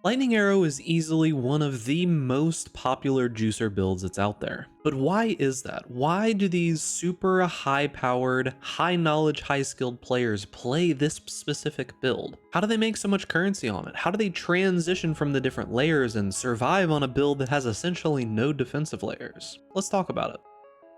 Lightning Arrow is easily one of the most popular juicer builds that's out there. But why is that? Why do these super high-powered, high-knowledge, high-skilled players play this specific build? How do they make so much currency on it? How do they transition from the different layers and survive on a build that has essentially no defensive layers? Let's talk about it.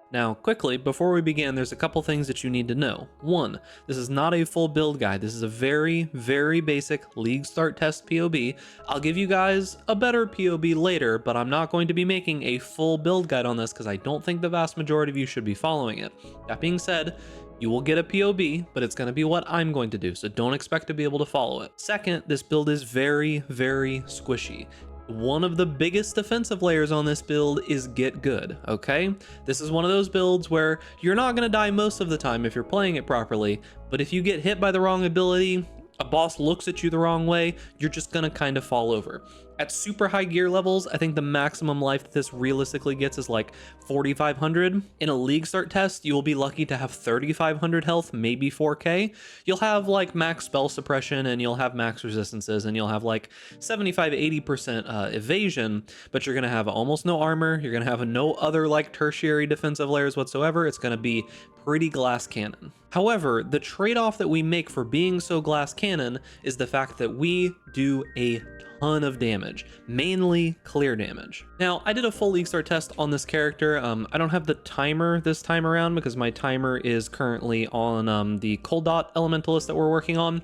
Now, quickly, before we begin, there's a couple things that you need to know. One, this is not a full build guide. This is a very, very basic League Start Test POB. I'll give you guys a better POB later, but I'm not going to be making a full build guide on this because I don't think the vast majority of you should be following it. That being said, you will get a POB, but it's going to be what I'm going to do, so don't expect to be able to follow it. Second, this build is very, very squishy. One of the biggest defensive layers on this build is Get Good, okay? This is one of those builds where you're not going to die most of the time if you're playing it properly, but if you get hit by the wrong ability, a boss looks at you the wrong way, you're just going to kind of fall over. At super high gear levels, I think the maximum life that this realistically gets is like 4,500. In a League Start test, you will be lucky to have 3,500 health, maybe 4k. You'll have like max spell suppression and you'll have max resistances and you'll have like 75-80% evasion, but you're going to have almost no armor. You're going to have no other like tertiary defensive layers whatsoever. It's going to be pretty glass cannon. However, the trade-off that we make for being so glass cannon is the fact that we do a ton of damage, mainly clear damage. Now, I did a full League Start test on this character. I don't have the timer this time around because my timer is currently on the Cold Dot Elementalist that we're working on.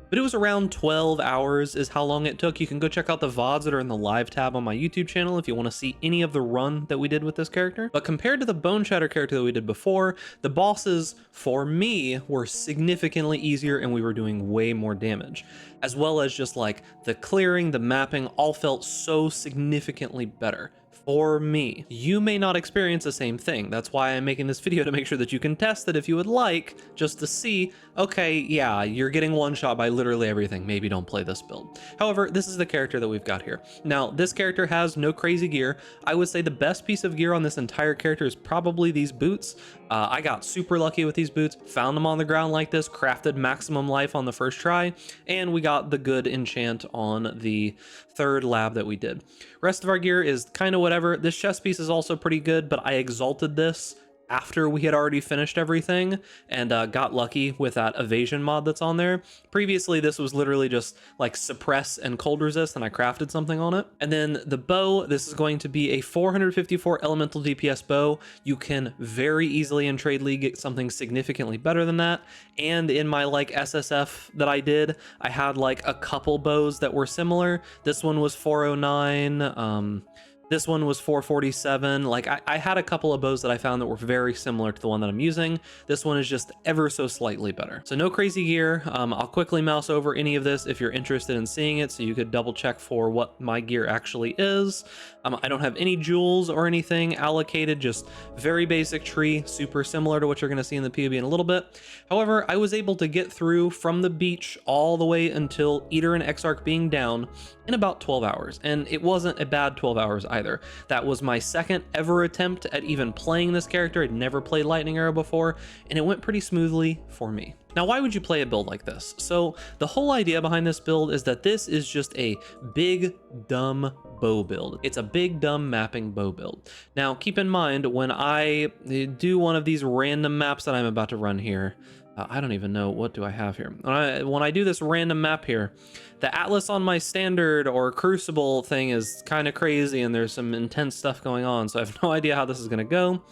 But it was around 12 hours is how long it took. You can go check out the VODs that are in the live tab on my YouTube channel if you want to see any of the run that we did with this character. But compared to the Bone Shatter character that we did before, the bosses, for me, were significantly easier and we were doing way more damage. As well as just like the clearing, the mapping, all felt so significantly better. For me. You may not experience the same thing. That's why I'm making this video, to make sure that you can test it if you would like, just to see, okay, yeah, you're getting one shot by literally everything. Maybe don't play this build. However, this is the character that we've got here. Now, this character has no crazy gear. I would say the best piece of gear on this entire character is probably these boots. I got super lucky with these boots, found them on the ground like this, crafted maximum life on the first try, and we got the good enchant on the third lab that we did. Rest of our gear is kind of whatever. This chest piece is also pretty good, but I exalted this after we had already finished everything and got lucky with that evasion mod that's on there. Previously, this was literally just like suppress and cold resist, and I crafted something on it. And then the bow, this is going to be a 454 elemental DPS bow. You can very easily in Trade League get something significantly better than that. And in my like SSF that I did, I had like a couple bows that were similar. This one was 409, this one was 447. Like I had a couple of bows that I found that were very similar to the one that I'm using. This one is just ever so slightly better. So no crazy gear. I'll quickly mouse over any of this if you're interested in seeing it, so you could double check for what my gear actually is. I don't have any jewels or anything allocated, just very basic tree, super similar to what you're gonna see in the POB in a little bit. However, I was able to get through from the beach all the way until Eater and Exarch being down in about 12 hours. And it wasn't a bad 12 hours either. That was my second ever attempt at even playing this character. I'd never played Lightning Arrow before, and it went pretty smoothly for me. Now, why would you play a build like this? So the whole idea behind this build is that this is just a big, dumb bow build. It's a big, dumb mapping bow build. Now, keep in mind, when I do one of these random maps that I'm about to run here, I don't even know, what do I have here? When I do this random map here, the Atlas on my standard or Crucible thing is kind of crazy and there's some intense stuff going on, so I have no idea how this is going to go.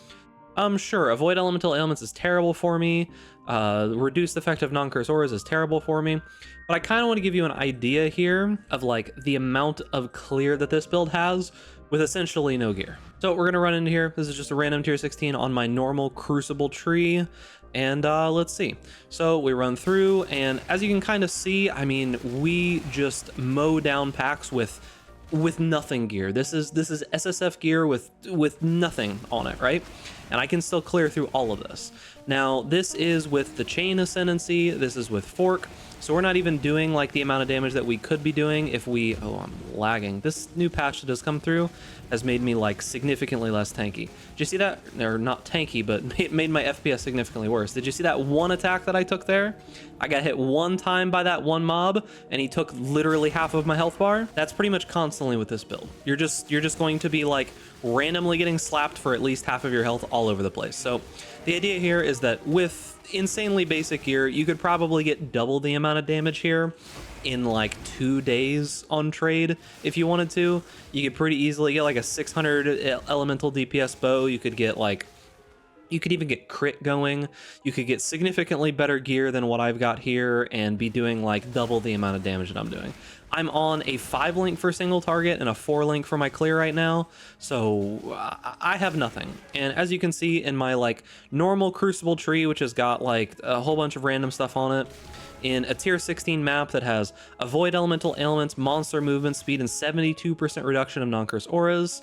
Sure, avoid elemental ailments is terrible for me. Reduce the effect of non-curse auras is terrible for me. But I kind of want to give you an idea here of like the amount of clear that this build has with essentially no gear. So we're going to run into here. This is just a random tier 16 on my normal Crucible tree. And let's see. So we run through, and as you can kind of see, I mean, we just mow down packs with nothing gear. This is SSF gear with nothing on it, right? and I can still clear through all of this. Now, this is with the chain ascendancy, this is with fork, so we're not even doing like the amount of damage that we could be doing if we... Oh, I'm lagging. This new patch that has come through has made me like significantly less tanky. Did you see that? Or not tanky, but it made my FPS significantly worse. Did you see that one attack that I took there? I got hit one time by that one mob and he took literally half of my health bar. That's pretty much constantly with this build. You're just going to be like randomly getting slapped for at least half of your health all over the place. So the idea here is that with insanely basic gear, you could probably get double the amount of damage here in like 2 days on trade if you wanted to. You could pretty easily get like a 600 elemental DPS bow. You could get like, you could even get crit going. You could get significantly better gear than what I've got here and be doing like double the amount of damage that I'm doing. I'm on a 5 link for single target and a 4 link for my clear right now, so I have nothing. And as you can see in my like normal crucible tree, which has got like a whole bunch of random stuff on it, in a tier 16 map that has avoid elemental ailments, monster movement speed, and 72% reduction of non-curse auras,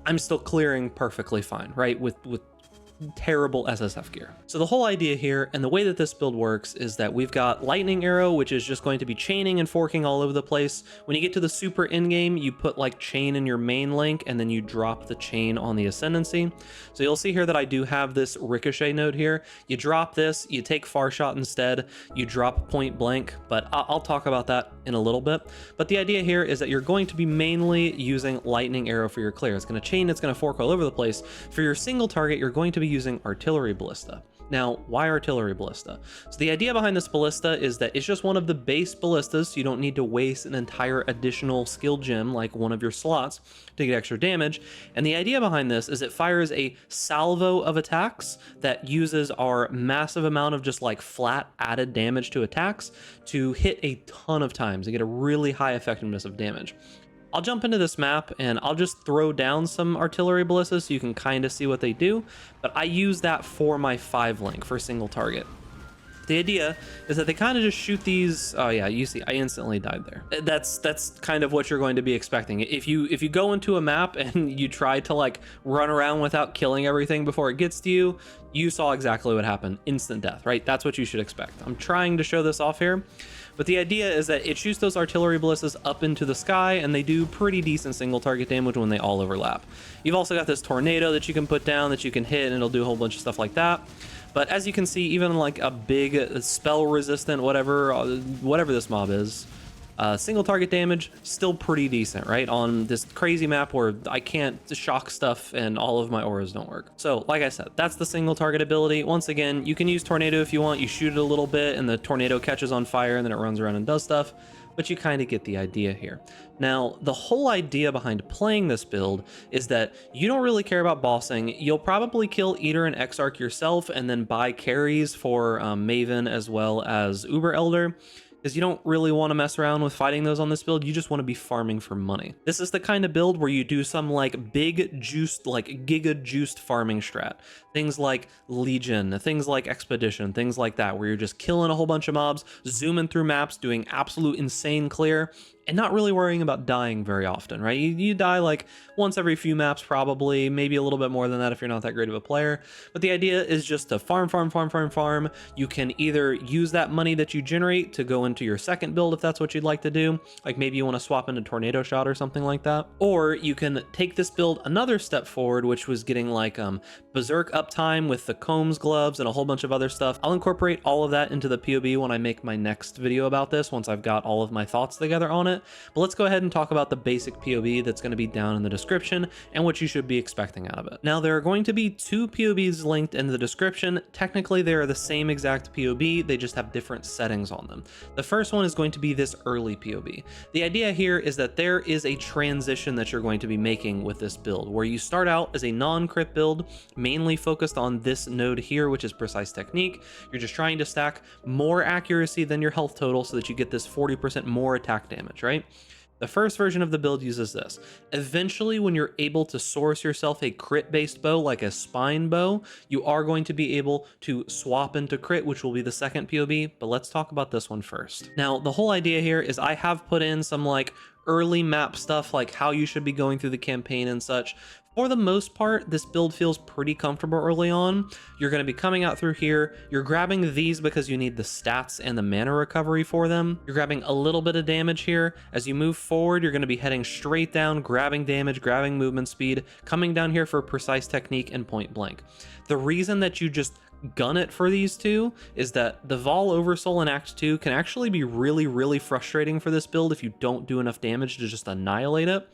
I'm still clearing perfectly fine, right? With terrible SSF gear. So the whole idea here and the way that this build works is that we've got lightning arrow, which is just going to be chaining and forking all over the place. When you get to the super end game, you put like chain in your main link and then you drop the chain on the ascendancy. So you'll see here that I do have this ricochet node here. You drop this, you take far shot instead, you drop point blank, but I'll talk about that in a little bit. But the idea here is that you're going to be mainly using lightning arrow for your clear. It's going to chain, it's going to fork all over the place. For your single target, you're going to be using artillery ballista. Now, why artillery ballista? So the idea behind this ballista is that it's just one of the base ballistas, so you don't need to waste an entire additional skill gem like one of your slots to get extra damage. And the idea behind this is it fires a salvo of attacks that uses our massive amount of just like flat added damage to attacks to hit a ton of times and get a really high effectiveness of damage. I'll jump into this map and I'll just throw down some artillery ballistas so you can kind of see what they do, but I use that for my 5 link for single target. The idea is that they kind of just shoot these. Oh yeah, you see, I instantly died there. That's kind of what you're going to be expecting. If you go into a map and you try to like run around without killing everything before it gets to you, you saw exactly what happened. Instant death, right? That's what you should expect. I'm trying to show this off here. But the idea is that it shoots those artillery ballistas up into the sky, and they do pretty decent single target damage when they all overlap. You've also got this tornado that you can put down that you can hit, and it'll do a whole bunch of stuff like that. But as you can see, even like a big spell resistant, whatever this mob is, single target damage, still pretty decent, right? On this crazy map where I can't shock stuff and all of my auras don't work. So like I said, that's the single target ability. Once again, you can use tornado if you want. You shoot it a little bit and the tornado catches on fire and then it runs around and does stuff, but you kind of get the idea here. Now, the whole idea behind playing this build is that you don't really care about bossing. You'll probably kill Eater and Exarch yourself and then buy carries for Maven as well as Uber Elder, because you don't really want to mess around with fighting those on this build. You just want to be farming for money. This is the kind of build where you do some like big juiced, like giga juiced farming strat. Things like Legion, things like Expedition, things like that, where you're just killing a whole bunch of mobs, zooming through maps, doing absolute insane clear, and not really worrying about dying very often, right? You die like once every few maps probably, maybe a little bit more than that if you're not that great of a player. But the idea is just to farm. You can either use that money that you generate to go into your second build if that's what you'd like to do. Like maybe you want to swap into Tornado Shot or something like that. Or you can take this build another step forward, which was getting like Berserk uptime with the Combs gloves and a whole bunch of other stuff. I'll incorporate all of that into the POB when I make my next video about this, once I've got all of my thoughts together on it. But let's go ahead and talk about the basic POB that's going to be down in the description and what you should be expecting out of it. Now, there are going to be 2 POBs linked in the description. Technically, they are the same exact POB, they just have different settings on them. The first one is going to be this early POB. The idea here is that there is a transition that you're going to be making with this build, where you start out as a non-crit build, mainly focused on this node here, which is Precise Technique. You're just trying to stack more accuracy than your health total so that you get this 40% more attack damage, right? The first version of the build uses this. Eventually, when you're able to source yourself a crit-based bow, like a spine bow, you are going to be able to swap into crit, which will be the second POB, but let's talk about this one first. Now, the whole idea here is I have put in some like early map stuff, like how you should be going through the campaign and such, For the most part, this build feels pretty comfortable early on. You're going to be coming out through here. You're grabbing these because you need the stats and the mana recovery for them. You're grabbing a little bit of damage here. As you move forward, you're going to be heading straight down, grabbing damage, grabbing movement speed, coming down here for precise technique and point blank. The reason that you just gun it for these two is that the Vol Oversoul in Act 2 can actually be really frustrating for this build if you don't do enough damage to just annihilate it.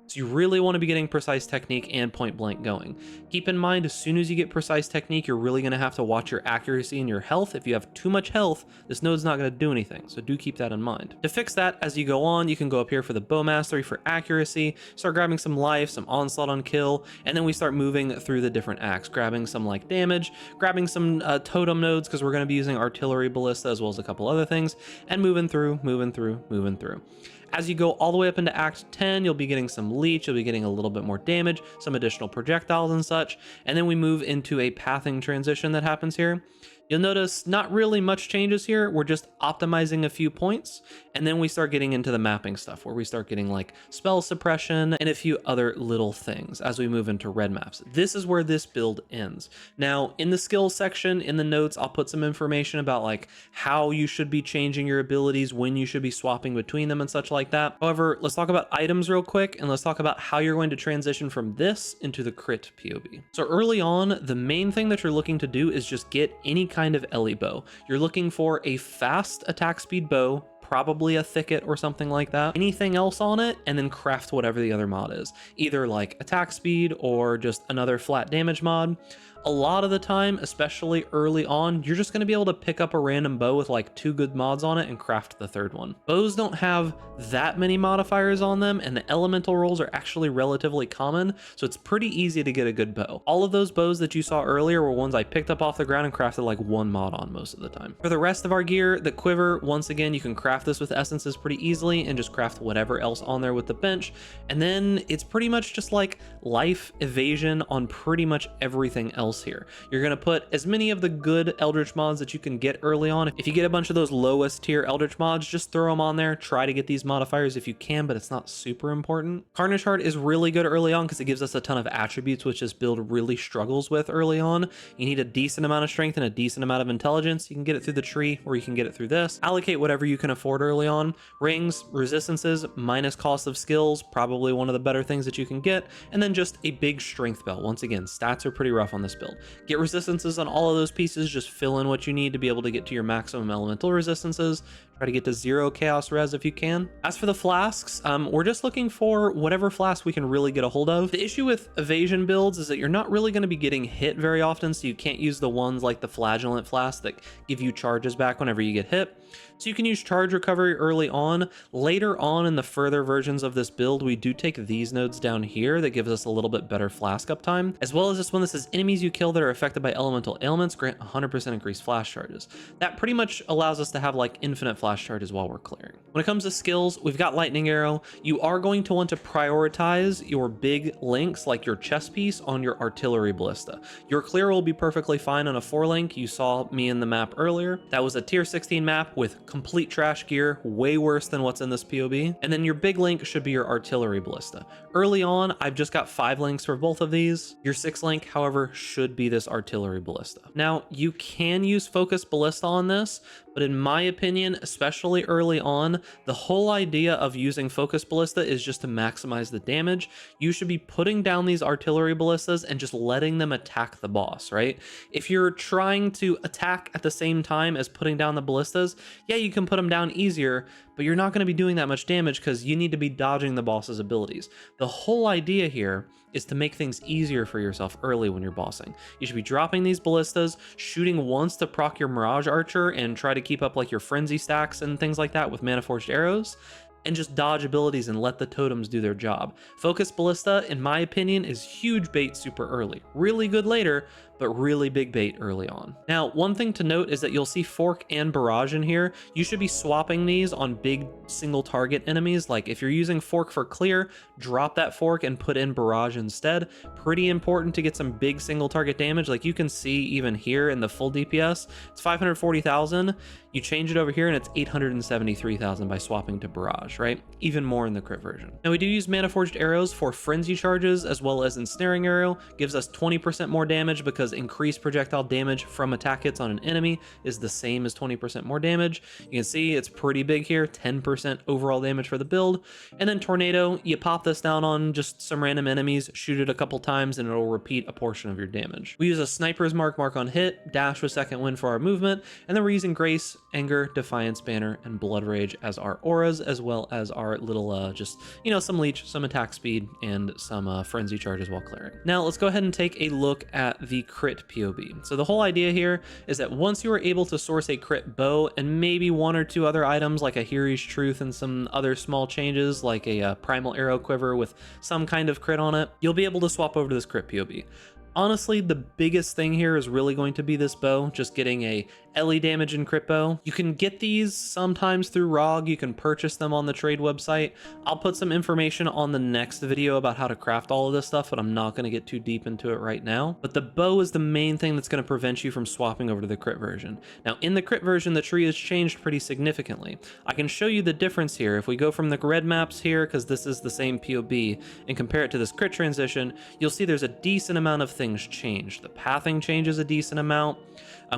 So you really want to be getting precise technique and point blank going. Keep in mind, as soon as you get precise technique, you're really going to have to watch your accuracy and your health. If you have too much health, this node's not going to do anything, so do keep that in mind. To fix that, as you go on, you can go up here for the bow mastery for accuracy, start grabbing some life, some onslaught on kill, and then we start moving through the different acts, grabbing some like damage, grabbing some totem nodes, because we're going to be using artillery ballista as well as a couple other things, and moving through. As you go all the way up into Act 10, you'll be getting some leech, you'll be getting a little bit more damage, some additional projectiles and such, and then we move into a pathing transition that happens here. You'll notice not really much changes here. We're just optimizing a few points, and then we start getting into the mapping stuff where we start getting like spell suppression and a few other little things as we move into red maps. This is where this build ends. Now, in the skills section, in the notes, I'll put some information about like how you should be changing your abilities, when you should be swapping between them and such like that. However, let's talk about items real quick, and let's talk about how you're going to transition from this into the crit POV. So early on, the main thing that you're looking to do is just get any kind of Ellie bow. You're looking for a fast attack speed bow, probably a thicket or something like that, anything else on it, and then craft whatever the other mod is, either like attack speed or just another flat damage mod. A lot of the time, especially early on, you're just going to be able to pick up a random bow with like 2 good mods on it and craft the third one. Bows don't have that many modifiers on them, and the elemental rolls are actually relatively common, so it's pretty easy to get a good bow. All of those bows that you saw earlier were ones I picked up off the ground and crafted like 1 mod on most of the time. For the rest of our gear, the quiver, once again, you can craft this with essences pretty easily and just craft whatever else on there with the bench, and then it's pretty much just like life evasion on pretty much everything else here. You're going to put as many of the good Eldritch mods that you can get early on. If you get a bunch of those lowest tier Eldritch mods, just throw them on there. Try to get these modifiers if you can, but it's not super important. Carnage Heart is really good early on because it gives us a ton of attributes, which this build really struggles with early on. You need a decent amount of strength and a decent amount of intelligence. You can get it through the tree, or you can get it through this. Allocate whatever you can afford early on. Rings, resistances, minus cost of skills, probably one of the better things that you can get. And then just a big strength belt. Once again, stats are pretty rough on this build. Get resistances on all of those pieces, just fill in what you need to be able to get to your maximum elemental resistances. Try to get to 0 chaos res if you can. As for the flasks, we're just looking for whatever flask we can really get a hold of. The issue with evasion builds is that you're not really going to be getting hit very often, so you can't use the ones like the flagellant flask that give you charges back whenever you get hit. So you can use charge recovery early on. Later on in the further versions of this build, we do take these nodes down here that gives us a little bit better flask uptime, as well as this one that says enemies you kill that are affected by elemental ailments grant 100% increased flash charges. That pretty much allows us to have like infinite flash charges while we're clearing. When it comes to skills, we've got lightning arrow. You are going to want to prioritize your big links like your chest piece on your artillery ballista. Your clear will be perfectly fine on a 4-link. You saw me in the map earlier. That was a tier 16 map with complete trash gear, way worse than what's in this POB. And then your big link should be your artillery ballista. Early on, I've just got 5 links for both of these. Your 6 link, however, should be this artillery ballista. Now, you can use focus ballista on this, but in my opinion, especially early on, the whole idea of using focus ballista is just to maximize the damage. You should be putting down these artillery ballistas and just letting them attack the boss, right? If you're trying to attack at the same time as putting down the ballistas, yeah, you can put them down easier, but you're not going to be doing that much damage because you need to be dodging the boss's abilities. The whole idea here is to make things easier for yourself early when you're bossing. You should be dropping these ballistas, shooting once to proc your Mirage Archer and try to keep up like your frenzy stacks and things like that with Mana Forged arrows, and just dodge abilities and let the totems do their job. Focus ballista, in my opinion, is huge bait super early. Really good later, but really big bait early on. Now, one thing to note is that you'll see Fork and Barrage in here. You should be swapping these on big single target enemies. Like if you're using Fork for clear, drop that Fork and put in Barrage instead. Pretty important to get some big single target damage. Like you can see even here in the full DPS, it's 540,000. You change it over here and it's 873,000 by swapping to Barrage. trash, right? Even more in the crit version. Now we do use Mana Forged arrows for frenzy charges as well as ensnaring arrow. Gives us 20% more damage because increased projectile damage from attack hits on an enemy is the same as 20% more damage. You can see it's pretty big here, 10% overall damage for the build. And then tornado, you pop this down on just some random enemies, shoot it a couple times, and it'll repeat a portion of your damage. We use a sniper's mark on hit, dash with second wind for our movement, and then we're using Grace, Anger, Defiance, Banner, and Blood Rage as our auras, as well as our little, just, you know, some leech, some attack speed, and some frenzy charges while clearing. Now let's go ahead and take a look at the crit POB. So the whole idea here is that once you are able to source a crit bow and maybe one or two other items like a Hiri's Truth and some other small changes like a primal arrow quiver with some kind of crit on it, you'll be able to swap over to this crit POB. Honestly, the biggest thing here is really going to be this bow, just getting a LE damage and crit bow. You can get these sometimes through ROG, you can purchase them on the trade website. I'll put some information on the next video about how to craft all of this stuff, but I'm not going to get too deep into it right now. But the bow is the main thing that's going to prevent you from swapping over to the crit version. Now in the crit version, the tree has changed pretty significantly. I can show you the difference here. If we go from the red maps here, because this is the same POB, and compare it to this crit transition, you'll see there's a decent amount of things changed. The pathing changes a decent amount.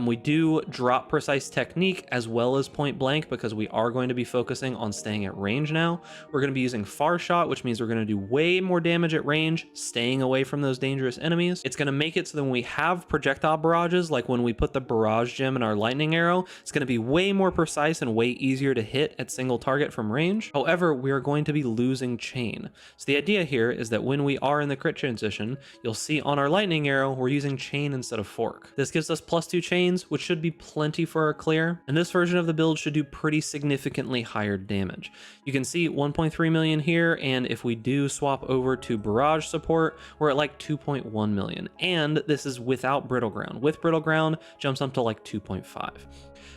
We do drop precise technique as well as point blank because we are going to be focusing on staying at range now. We're going to be using far shot, which means we're going to do way more damage at range, staying away from those dangerous enemies. It's going to make it so that when we have projectile barrages, like when we put the barrage gem in our lightning arrow, it's going to be way more precise and way easier to hit at single target from range. However, we are going to be losing chain. So the idea here is that when we are in the crit transition, you'll see on our lightning arrow, we're using chain instead of fork. This gives us +2 chains, which should be plenty for our clear, and this version of the build should do pretty significantly higher damage. You can see 1.3 million here, and if we do swap over to barrage support, we're at like 2.1 million, and this is without brittle ground. With brittle ground, jumps up to like 2.5.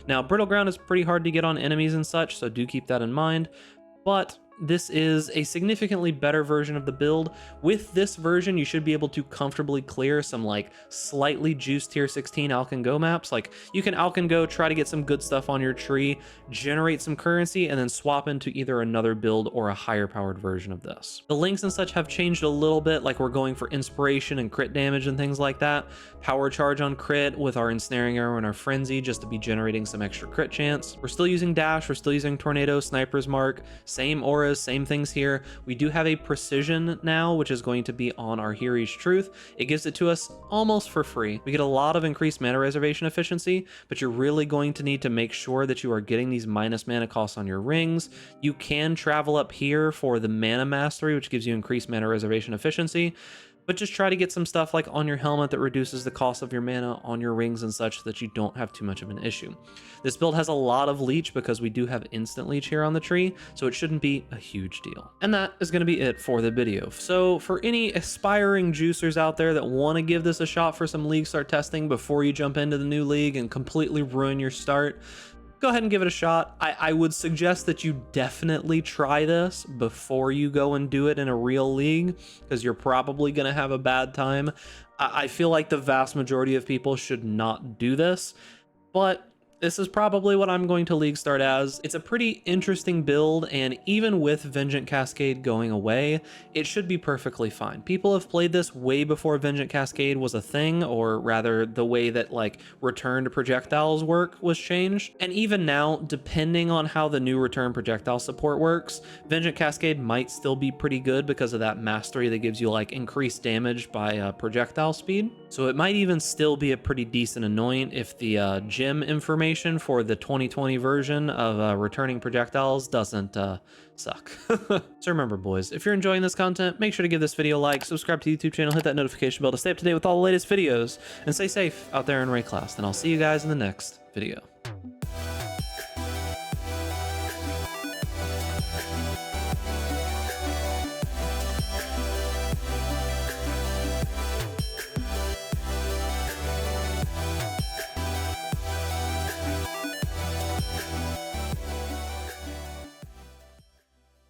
Now brittle ground is pretty hard to get on enemies and such, so do keep that in mind, but this is a significantly better version of the build. With this version, you should be able to comfortably clear some like slightly juiced tier 16 Alcan Go maps. Like you can Alcan Go, try to get some good stuff on your tree, generate some currency, and then swap into either another build or a higher powered version of this. The links and such have changed a little bit, like we're going for inspiration and crit damage and things like that. Power charge on crit with our ensnaring arrow and our frenzy just to be generating some extra crit chance. We're still using dash, we're still using tornado, sniper's mark, same aura, same things here. We do have a precision now, which is going to be on our Hiri's Truth. It gives it to us almost for free. We get a lot of increased mana reservation efficiency, but you're really going to need to make sure that you are getting these minus mana costs on your rings. You can travel up here for the mana mastery, which gives you increased mana reservation efficiency, but just try to get some stuff like on your helmet that reduces the cost of your mana on your rings and such so that you don't have too much of an issue. This build has a lot of leech because we do have instant leech here on the tree, so it shouldn't be a huge deal. And that is going to be it for the video. So for any aspiring juicers out there that want to give this a shot for some league start testing before you jump into the new league and completely ruin your start, go ahead and give it a shot. I would suggest that you definitely try this before you go and do it in a real league, because you're probably going to have a bad time. I feel like the vast majority of people should not do this, but this is probably what I'm going to league start as. It's a pretty interesting build, and even with Vengeant Cascade going away, it should be perfectly fine. People have played this way before Vengeant Cascade was a thing, or rather the way that like return to projectiles work was changed. And even now, depending on how the new return projectile support works, Vengeant Cascade might still be pretty good because of that mastery that gives you like increased damage by projectile speed. So it might even still be a pretty decent anoint if the gem information for the 2020 version of returning projectiles doesn't suck. So remember, boys, if you're enjoying this content, make sure to give this video a like, subscribe to the YouTube channel, hit that notification bell to stay up to date with all the latest videos, and stay safe out there in Ray class. And I'll see you guys in the next video.